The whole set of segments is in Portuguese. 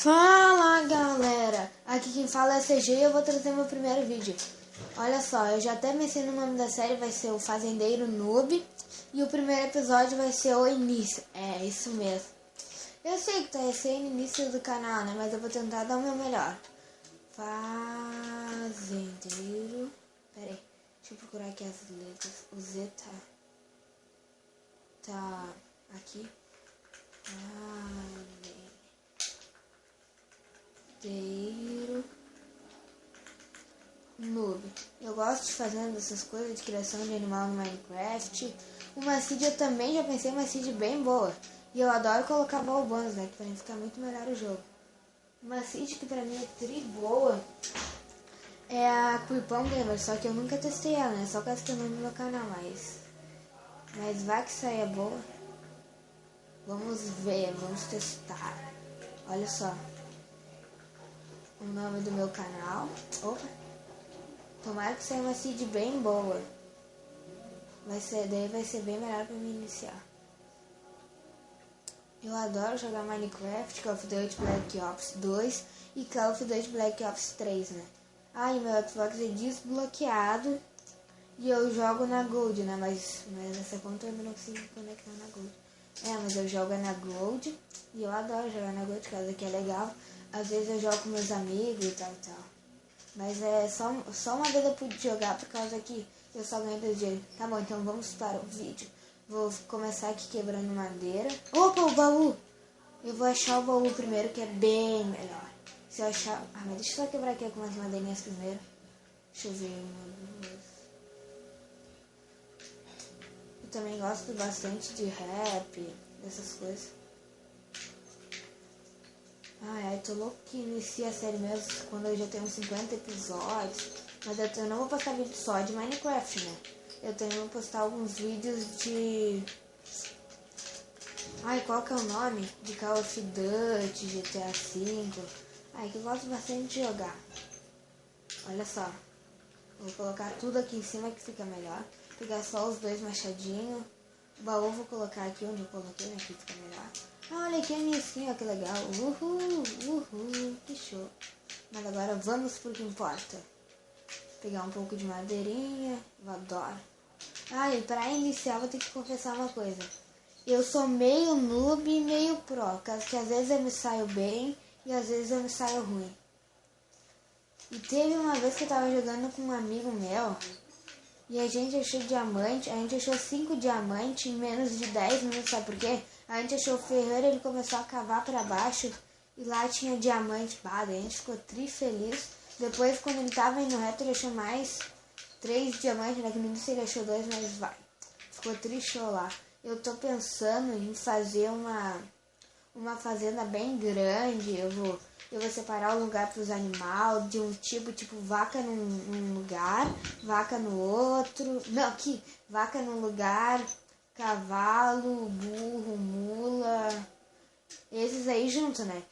Fala galera, aqui quem fala é CG e eu vou trazer meu primeiro vídeo. Olha só, eu já até mencionei o nome da série, vai ser o Fazendeiro Noob. E o primeiro episódio vai ser o início, é isso mesmo. Eu sei que tá recém início do canal, né, mas eu vou tentar dar o meu melhor. Fazendeiro, pera aí, deixa eu procurar aqui as letras. O Z tá aqui. Fazendeiro Noob. Eu gosto de fazer essas coisas de criação de animal no Minecraft. Uma seed eu também já pensei uma seed bem boa. E eu adoro colocar ball bônus, né? Que pra mim fica muito melhor o jogo. Uma seed que pra mim é tri boa é a Quipão Gamer, só que eu nunca testei ela, né? Só caso que eu não no meu canal, mas vai que saia boa. Vamos ver, vamos testar. Olha só. O nome do meu canal. Opa. Tomara que saia uma seed bem boa. Daí vai ser bem melhor pra me iniciar. Eu adoro jogar Minecraft, Call of Duty Black Ops 2 e Call of Duty Black Ops 3, né? E meu Xbox é desbloqueado e eu jogo na Gold, né? Mas essa conta eu ainda não consigo conectar na Gold. Mas eu jogo na Gold e eu adoro jogar na Gold, por causa que é legal. Às vezes eu jogo com meus amigos e tal. Mas é só uma vez eu pude jogar por causa que eu só ganhei 2 dinheiro. Tá bom, então vamos para o vídeo. Vou começar aqui quebrando madeira. Opa, o baú! Eu vou achar o baú primeiro, que é bem melhor. Se eu achar... mas deixa eu só quebrar aqui algumas madeirinhas primeiro. Deixa eu ver, uma, duas. Eu também gosto bastante de rap, dessas coisas. Tô louco que inicie a série mesmo quando eu já tenho uns 50 episódios. Mas eu não vou postar vídeo só de Minecraft, né? Eu também vou postar alguns vídeos de... qual que é o nome? De Call of Duty, GTA V. Que eu gosto bastante de jogar. Olha só. Vou colocar tudo aqui em cima que fica melhor. Pegar só os 2 machadinhos. O baú vou colocar aqui onde eu coloquei, né? Que fica melhor. Olha aqui a minha skin, ó, que legal. Uhul, que show. Mas agora vamos pro que importa. Pegar um pouco de madeirinha. Eu adoro. E pra iniciar vou ter que confessar uma coisa. Eu sou meio noob e meio pro. Caso que às vezes eu me saio bem e às vezes eu me saio ruim. E teve uma vez que eu tava jogando com um amigo meu. E a gente achou diamante, a gente achou 5 diamantes em menos de 10 minutos, sabe por quê? A gente achou ferreiro, ele começou a cavar pra baixo e lá tinha diamante. Daí a gente ficou tri feliz. Depois, quando ele tava indo reto, ele achou mais 3 diamantes, né? Que no início ele achou 2, mas ficou tri show lá. Eu tô pensando em fazer uma fazenda bem grande. Eu vou separar o lugar para os animais, de um tipo vaca num lugar, vaca no outro. Não, aqui, vaca num lugar, cavalo, burro, mula, esses aí junto, né?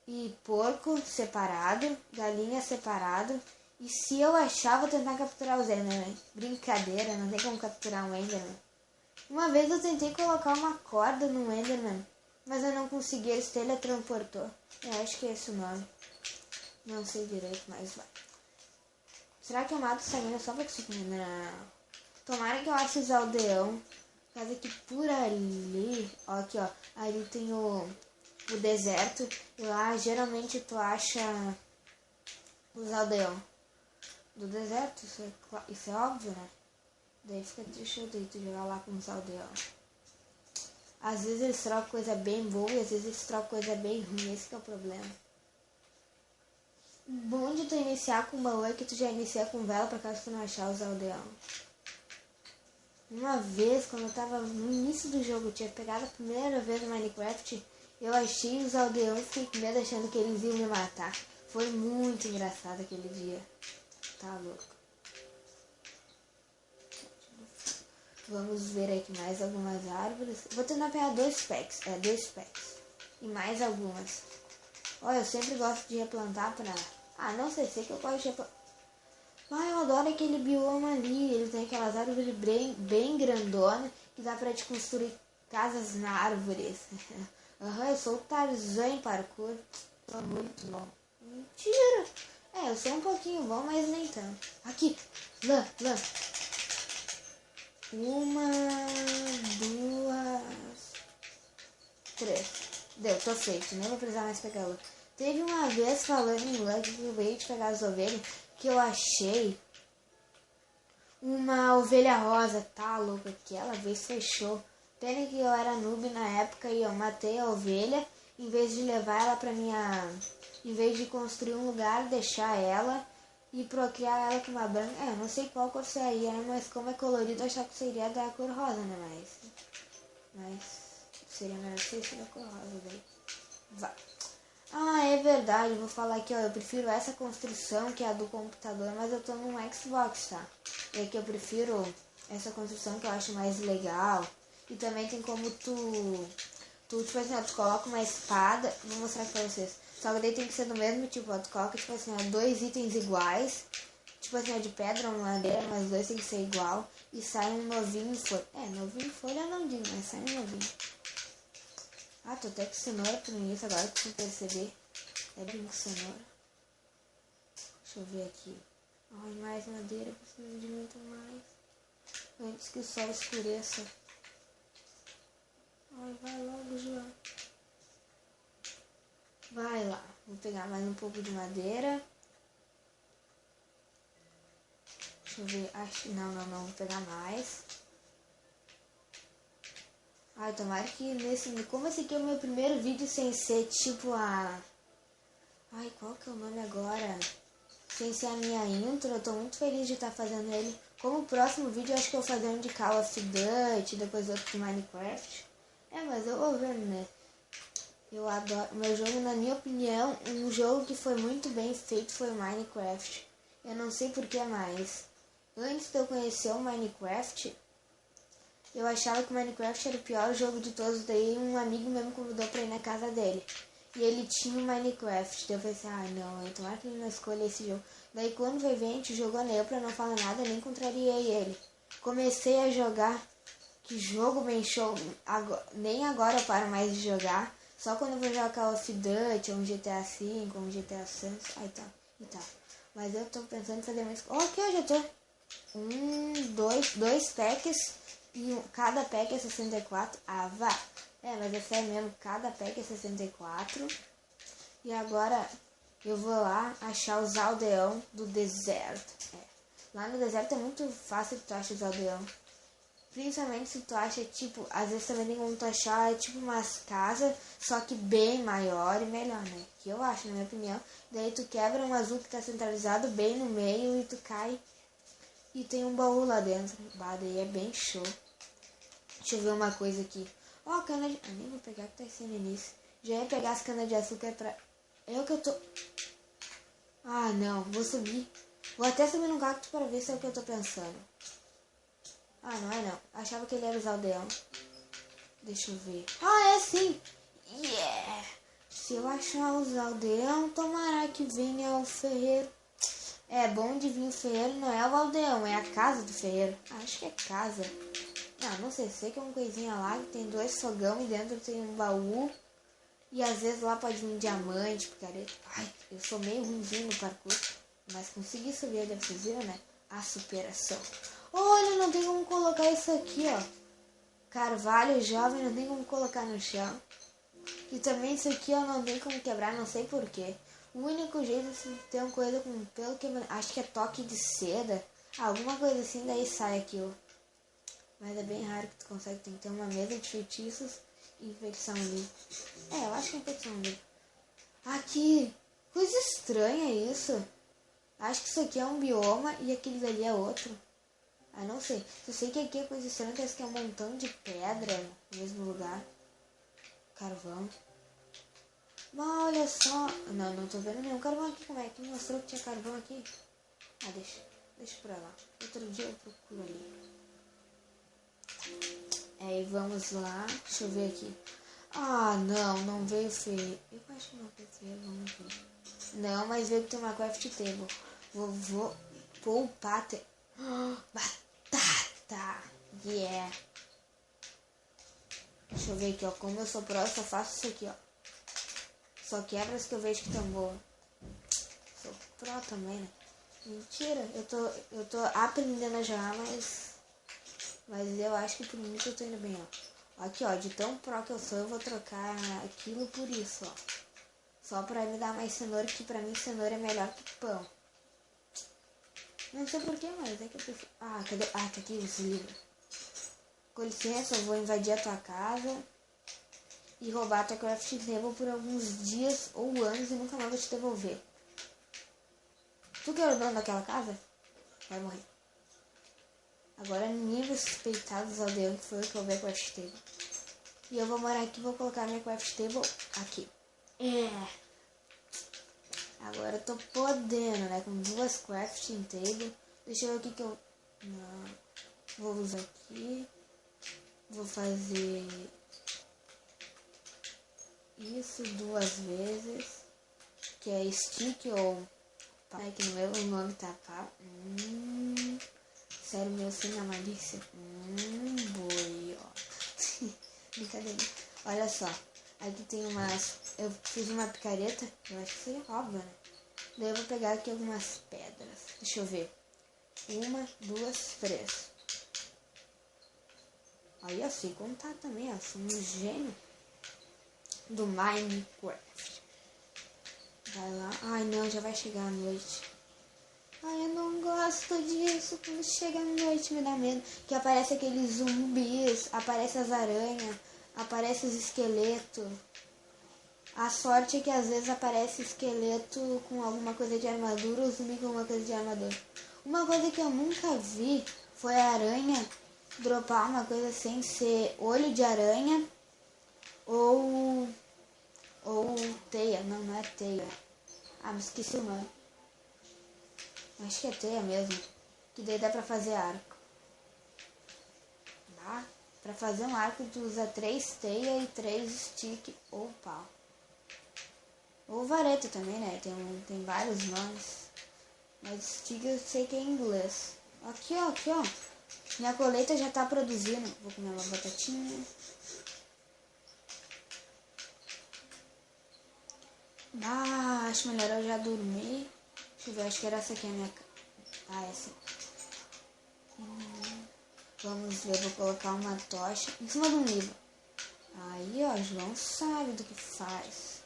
E porco separado, galinha separado. E se eu achar, vou tentar capturar os Enderman. Brincadeira, não tem como capturar um Enderman. Uma vez eu tentei colocar uma corda no Enderman, mas eu não consegui, ele se teletransportou. Acho que é esse o nome. Não sei direito, mas vai. Será que eu mato essa mina só pra conseguir? Não. Tomara que eu ache os aldeão. Por causa que por ali... aqui, ó. Ali tem o deserto. E lá, geralmente, tu acha os aldeão. Do deserto, isso é óbvio, né? Daí fica triste tu jogar lá com os aldeão. Às vezes eles trocam coisa bem boa e às vezes eles trocam coisa bem ruim. Esse que é o problema. O bom de tu iniciar com baú é que tu já inicia com vela pra caso tu não achar os aldeão. Uma vez, quando eu tava no início do jogo, eu tinha pegado a primeira vez no Minecraft, eu achei os aldeões e fiquei com medo achando que eles iam me matar. Foi muito engraçado aquele dia. Tá louco. Vamos ver aqui mais algumas árvores. Vou tentar pegar 2 packs. 2 packs. E mais algumas. Eu sempre gosto de replantar pra... não sei que eu gosto de replantar. Eu adoro aquele bioma ali. Ele tem aquelas árvores bem grandonas que dá pra te construir casas na árvores. Eu sou o Tarzan em parkour. tô muito bom. Mentira! Eu sou um pouquinho bom, mas nem tanto. Aqui, lã. Uma, duas, três. Deu, tô feito. Nem vou precisar mais pegar lã. Teve uma vez, falando em lã, que eu veio de pegar as ovelhas, que eu achei uma ovelha rosa. Tá louco, aquela vez fechou. Pena que eu era noob na época e eu matei a ovelha. Em vez de levar ela pra minha... Em vez de construir um lugar, deixar ela e procriar ela com uma branca. Eu não sei qual cor seria, né? Mas como é colorido, eu achava que seria da cor rosa, né? Mas seria melhor se fosse da cor rosa daí. Vai. É verdade, vou falar aqui, ó. Eu prefiro essa construção que é a do computador, mas eu tô num Xbox, tá? E aqui eu prefiro essa construção que eu acho mais legal. E também tem como tu tipo assim, ó, tu coloca uma espada, vou mostrar aqui pra vocês. Só que daí tem que ser do mesmo tipo, ó, tu coloca tipo assim, ó, 2 itens iguais, tipo assim, ó, de pedra ou madeira, mas os dois tem que ser igual. E sai um novinho em folha. Novinho em folha não digo, mas sai um novinho. Tô até com cenoura pro início agora, que você perceber. É bem com cenoura. Deixa eu ver aqui. Mais madeira, preciso de muito mais. Antes que o sol escureça. Vai logo, João. Vai lá. Vou pegar mais um pouco de madeira. Deixa eu ver. Não. Vou pegar mais. Tomara que como esse aqui é o meu primeiro vídeo sem ser tipo qual que é o nome agora? Sem ser a minha intro, eu tô muito feliz de estar fazendo ele. Como o próximo vídeo eu acho que eu vou fazer um de Call of Duty, depois outro de Minecraft. Mas eu vou ver, né? Eu adoro. Meu jogo, na minha opinião, um jogo que foi muito bem feito foi Minecraft. Eu não sei por que mais. Antes de eu conhecer o Minecraft, eu achava que o Minecraft era o pior jogo de todos. Daí um amigo meu me convidou pra ir na casa dele. E ele tinha o Minecraft. Daí eu pensei, não, eu tomara que ele não escolha esse jogo. Daí quando veio, a gente jogou nele pra não falar nada, nem contrariei ele. Comecei a jogar. Que jogo bem show. Nem agora eu paro mais de jogar. Só quando eu vou jogar Call of Duty, ou um GTA V, ou um GTA Sans. Tá. Mas eu tô pensando em fazer mais... aqui eu já tô. Dois packs. E cada pack é 64. Vá. Mas é sério mesmo. Cada pack é 64. E agora eu vou lá achar os aldeão do deserto. Lá no deserto é muito fácil que tu acha os aldeão. Principalmente se tu acha, tipo, às vezes também tem como tu achar, tipo, umas casas, só que bem maior e melhor, né? Que eu acho, na minha opinião. Daí tu quebra um azul que tá centralizado bem no meio e tu cai e tem um baú lá dentro. Daí é bem show. Deixa eu ver uma coisa aqui. Cana de... nem vou pegar que tá sem início. Já ia pegar as canas de açúcar pra... É o que eu tô... não, vou subir. Vou até subir num cacto pra ver se é o que eu tô pensando. Não é não. Achava que ele era os aldeão. Deixa eu ver. É sim. Yeah. Se eu achar os aldeão, tomara que venha o ferreiro. É bom de vir o ferreiro, não é o aldeão, é a casa do ferreiro. Acho que é casa. Não sei que é uma coisinha lá que tem 2 fogão e dentro tem um baú. E às vezes lá pode vir um diamante, picareta. Eu sou meio ruimzinho no parkour. Mas consegui subir, vocês viram, né? A superação. Olha, não tem como colocar isso aqui, ó. Carvalho jovem, não tem como colocar no chão. E também isso aqui, ó, não tem como quebrar, não sei porquê. O único jeito é se ter uma coisa com pelo que acho que é toque de seda. Alguma coisa assim, daí sai aquilo. Mas é bem raro que tu consegue. Tem que ter uma mesa de feitiços e infecção livre. Eu acho que é infecção livre. Aqui, coisa estranha isso. Acho que isso aqui é um bioma e aquele dali é outro. Não sei. Eu sei que aqui é coisa estranha, parece que é um montão de pedra no mesmo lugar. Carvão. Mas olha só. Não tô vendo nenhum carvão aqui. Como é que mostrou que tinha carvão aqui? Deixa pra lá. Outro dia eu procuro ali. E vamos lá. Deixa eu ver aqui. Não veio feio. Eu acho que não veio feio, vamos ver. Não, mas veio que tem uma craft table. Vou poupar. Batata. Yeah. Deixa eu ver aqui, ó. Como eu sou pro, eu só faço isso aqui, ó. Só quebra as que eu vejo que tão boa. Sou pro também, né? Mentira, eu tô aprendendo a jogar, mas eu acho que por mim que eu tô indo bem, ó. Aqui, ó, de tão pro que eu sou, eu vou trocar aquilo por isso, ó. Só pra me dar mais cenoura, que pra mim cenoura é melhor que pão. Não sei porquê, mas é que eu prefiro... Ah, cadê? Ah, tá aqui esse livro. Com licença, eu vou invadir a tua casa e roubar a tua craft table por alguns dias ou anos e nunca mais vou te devolver. Tu que era o dono daquela casa? Vai morrer. Agora ninguém vai suspeitar dos aldeões que foi eu que roubei a craft table. E eu vou morar aqui e vou colocar minha craft table aqui. Agora eu tô podendo, né? Com 2 crafting table. Deixa eu ver o que eu... Não. Vou usar aqui. Vou fazer isso 2 vezes. Que é stick ou... Aqui no meu nome tá pá. Sério, meu, sem a malícia. Boi, ó. Brincadeira. Olha só. Aqui tem umas... Eu fiz uma picareta. Eu acho que seria óbvio, né? Daí eu vou pegar aqui algumas pedras. Deixa eu ver. 1, 2, 3. Aí eu sei contar também, ó. Sou um gênio do Minecraft. Vai lá. Ai, não, já vai chegar a noite. Ai, eu não gosto disso. Quando chega a noite me dá medo. Que aparece aqueles zumbis, aparece as aranhas, aparece os esqueletos. A sorte é que às vezes aparece esqueleto com alguma coisa de armadura ou zumbi com alguma coisa de armadura. Uma coisa que eu nunca vi foi a aranha dropar uma coisa sem ser olho de aranha ou teia. Não, não é teia. Ah, me esqueci o nome. Acho que é teia mesmo. Que daí dá pra fazer arco. Dá? Pra fazer um arco tu usa 3 teia e 3 stick ou pau. Ou vareta também, né? Tem vários nomes. Mas stick eu sei que é em inglês. Aqui, ó, aqui, ó. Minha colheita já tá produzindo. Vou comer uma batatinha. Ah, acho melhor eu já dormir. Deixa eu ver, acho que era essa aqui a minha... Ah, essa. Vamos ver, vou colocar uma tocha em cima de um livro. Aí, ó, João sabe do que faz.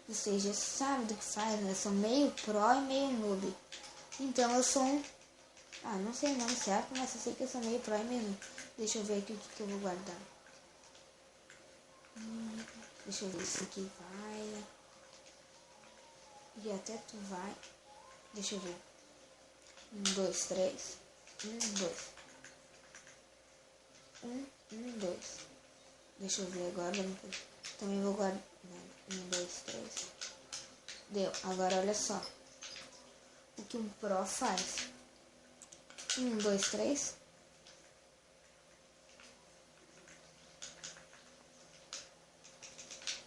Vocês já sabem do que faz, né? Eu sou meio pro e meio noob. Então eu sou um... Ah, não sei o nome certo, mas eu sei que eu sou meio pro e meio noob. Deixa eu ver aqui o que eu vou guardar. Deixa eu ver, isso aqui vai... E até tu vai... Deixa eu ver. 1, 2, 3. 1, 2. 1, 2. Deixa eu ver agora. Também vou guardar. 1, 2, 3. Deu. Agora olha só. O que um pro faz. 1, 2, 3.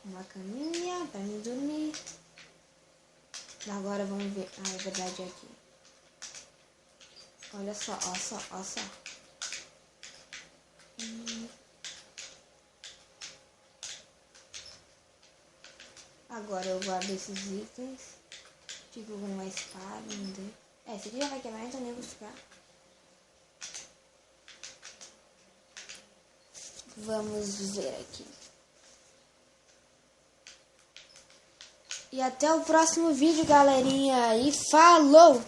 Uma caminha pra mim dormir. Agora vamos ver. Ah, é verdade, é aqui. Olha só, ó só, ó só. Agora eu guardo esses itens. Fico com uma espada, não sei. Esse aqui já vai quebrar, então nem vou ficar. Vamos ver aqui. E até o próximo vídeo, galerinha. E falou!